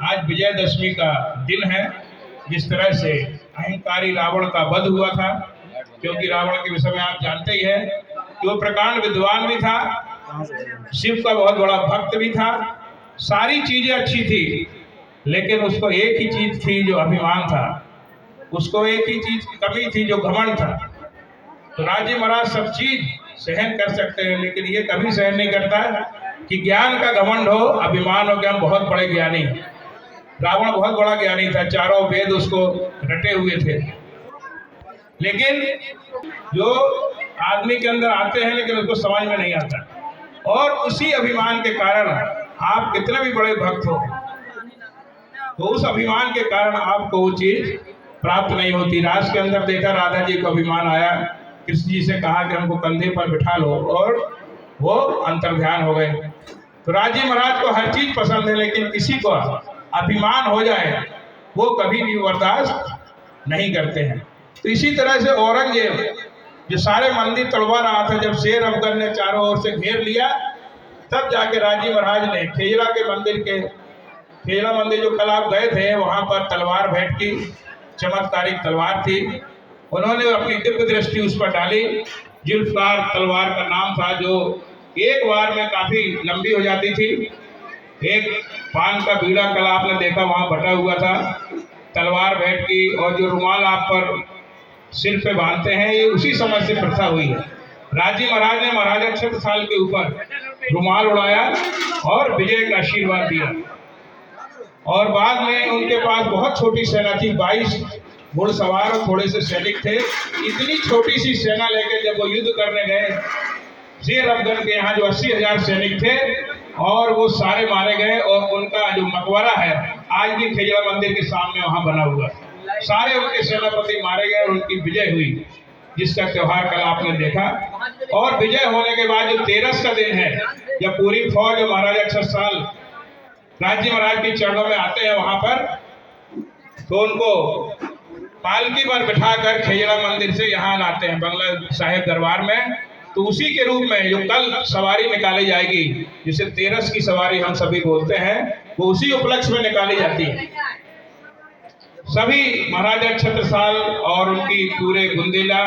आज विजयदशमी का दिन है। जिस तरह से अहंकारी रावण का वध हुआ था, क्योंकि रावण के विषय में आप जानते ही है कि वो प्रकांड विद्वान भी था, शिव का बहुत बड़ा भक्त भी था, सारी चीजें अच्छी थी, लेकिन उसको एक ही चीज थी जो अभिमान था, उसको एक ही चीज की कमी थी जो घमंड था। तो राजे महाराज सब चीज सहन कर सकते हैं, लेकिन ये कभी सहन नहीं करता कि ज्ञान का घमंड हो, अभिमान हो कि हम बहुत बड़े ज्ञानी हैं। रावण बहुत बड़ा ज्ञानी था, चारों वेद उसको रटे हुए थे, लेकिन जो आदमी के अंदर आते हैं लेकिन उसको समझ में नहीं आता, और उसी अभिमान के कारण आप कितने भी बड़े भक्त हो तो उस अभिमान के कारण आपको वो चीज प्राप्त नहीं होती। रास के अंदर देखा, राधा जी को अभिमान आया, कृष्ण जी से कहा कि हमको कंधे पर बिठा लो, और वो अंतर्ध्यान हो गए। तो राजी महाराज को हर चीज पसंद है, लेकिन किसी को अभिमान हो जाए वो कभी भी बर्दाश्त नहीं करते हैं। तो इसी तरह से औरंगजेब जो सारे मंदिर तोड़वा रहा था, जब शेर अफगर ने चारों ओर से घेर लिया, तब जाके राजी महाराज ने खेजड़ा मंदिर जो कल आप गए थे वहां पर तलवार भेंट की, चमत्कारिक तलवार थी, उन्होंने अपनी दिव्य दृष्टि उस पर डाली। जुल्फकार तलवार का नाम था, जो एक बार में काफी लंबी हो जाती थी। एक पान का बीड़ा कल आपने देखा वहां बटा हुआ था, तलवार भेंट की, और जो रुमाल आप पर सिर पे बांधते हैं ये उसी समय से प्रथा हुई है। राजी महाराज ने महाराजा छत्रसाल के ऊपर रुमाल उड़ाया और विजय का आशीर्वाद दिया, और बाद में उनके पास बहुत छोटी सेना थी, 22 घुड़सवार और थोड़े से सैनिक थे। इतनी छोटी सी सेना लेकर जब वो युद्ध करने गए, शेर अफगन के यहाँ जो 80,000 सैनिक थे, और वो सारे मारे गए, और उनका जो मकबरा है आज भी खेजड़ा मंदिर के सामने वहां बना हुआ, सारे उनके सेनापति मारे गए और उनकी विजय हुई, जिसका त्योहार कल आपने देखा। और विजय होने के बाद जो 13 का दिन है, जब पूरी फौज महाराजा छत्रसाल राजी महाराज के चरणों में आते हैं वहां पर, तो उनको पालकी पर बिठाकर खेजड़ा मंदिर से यहाँ लाते हैं बंगला साहिब दरबार में। तो उसी के रूप में जो कल सवारी निकाली जाएगी, जिसे 13 की सवारी हम सभी बोलते हैं, वो उसी उपलक्ष्य में निकाली जाती है। सभी महाराजा छत्रसाल और उनकी पूरे बुंदेला,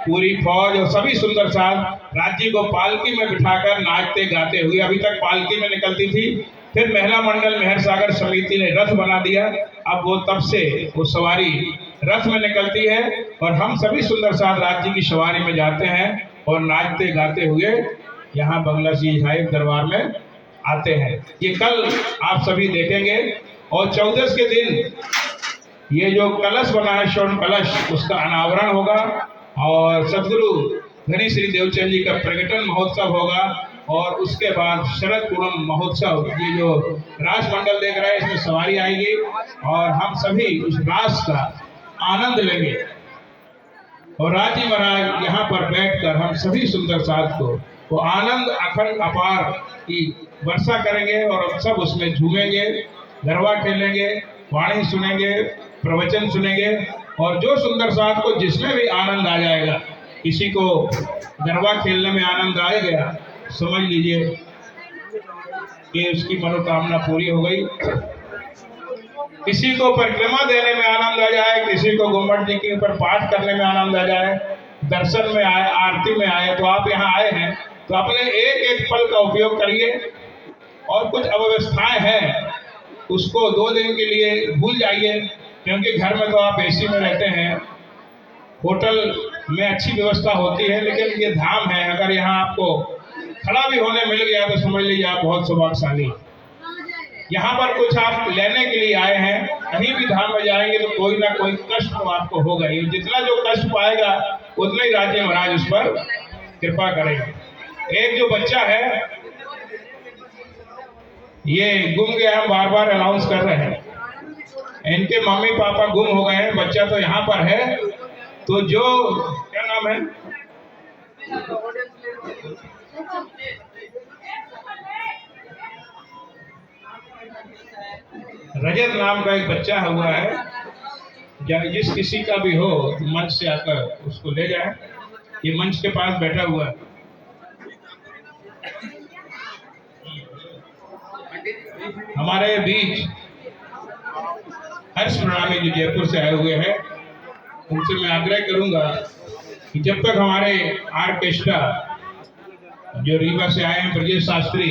पूरी फौज और सभी सुंदर साल राज्य को पालकी में बिठाकर नाचते गाते हुए, अभी तक पालकी में निकलती थी, फिर महिला मंडल मेहर सागर समिति ने रथ बना दिया, अब वो तब से वो सवारी रथ में निकलती है, और हम सभी सुंदर साथ राज्य की सवारी में जाते हैं और नाचते गाते हुए यहाँ बंगला साहिब दरबार में आते हैं। ये कल आप सभी देखेंगे। और 14 के दिन ये जो कलश बना है, स्वर्ण कलश, उसका अनावरण होगा, और सदगुरु धनी श्री देवचंद जी का प्रकटन महोत्सव होगा, और उसके बाद शरद पूर्णिमा महोत्सव, ये जो राजमंडल देख रहे हैं इसमें सवारी आएगी, और हम सभी उस रास का आनंद लेंगे। और राजी महाराज यहाँ पर बैठकर हम सभी सुंदर साथ को वो आनंद अखंड अपार की वर्षा करेंगे, और हम सब उसमें झूमेंगे, गरबा खेलेंगे, वाणी सुनेंगे, प्रवचन सुनेंगे, और जो सुंदर साथ को जिसमें भी आनंद आ जाएगा, किसी को गरबा खेलने में आनंद आ गया, समझ लीजिए कि उसकी मनोकामना पूरी हो गई। किसी को परिक्रमा देने में आनंद आ जाए, किसी को गुम्बद जी के ऊपर पाठ करने में आनंद आ जाए, दर्शन में आए, आरती में आए, तो आप यहाँ आए हैं तो अपने एक एक पल का उपयोग करिए। और कुछ अव्यवस्थाएं हैं उसको 2 दिन के लिए भूल जाइए, क्योंकि घर में तो आप एसी में रहते हैं, होटल में अच्छी व्यवस्था होती है, लेकिन ये धाम है, अगर यहाँ आपको खड़ा भी होने मिल गया तो समझ लीजिए आप बहुत सौभाग्यशाली। यहाँ पर कुछ आप लेने के लिए आए हैं, कहीं भी धाम में जाएंगे तो कोई ना कोई कष्ट तो आपको होगा ही, जितना जो कष्ट पाएगा उतना ही राज्य महाराज उस पर कृपा करेंगे। एक जो बच्चा है ये गुम गया, हम बार बार अनाउंस कर रहे हैं, इनके मम्मी पापा गुम हो गए हैं, बच्चा तो यहाँ पर है, तो जो क्या नाम है, रजत नाम का एक बच्चा हुआ है, जिस किसी का भी हो मंच से आकर उसको ले जाए, ये मंच के पास बैठा हुआ है। हमारे बीच हर्ष प्रणामी जो जयपुर से आए हुए हैं, उनसे मैं आग्रह करूंगा कि जब तक हमारे आर्केस्ट्रा जो रीवा से आए हैं ब्रजेश शास्त्री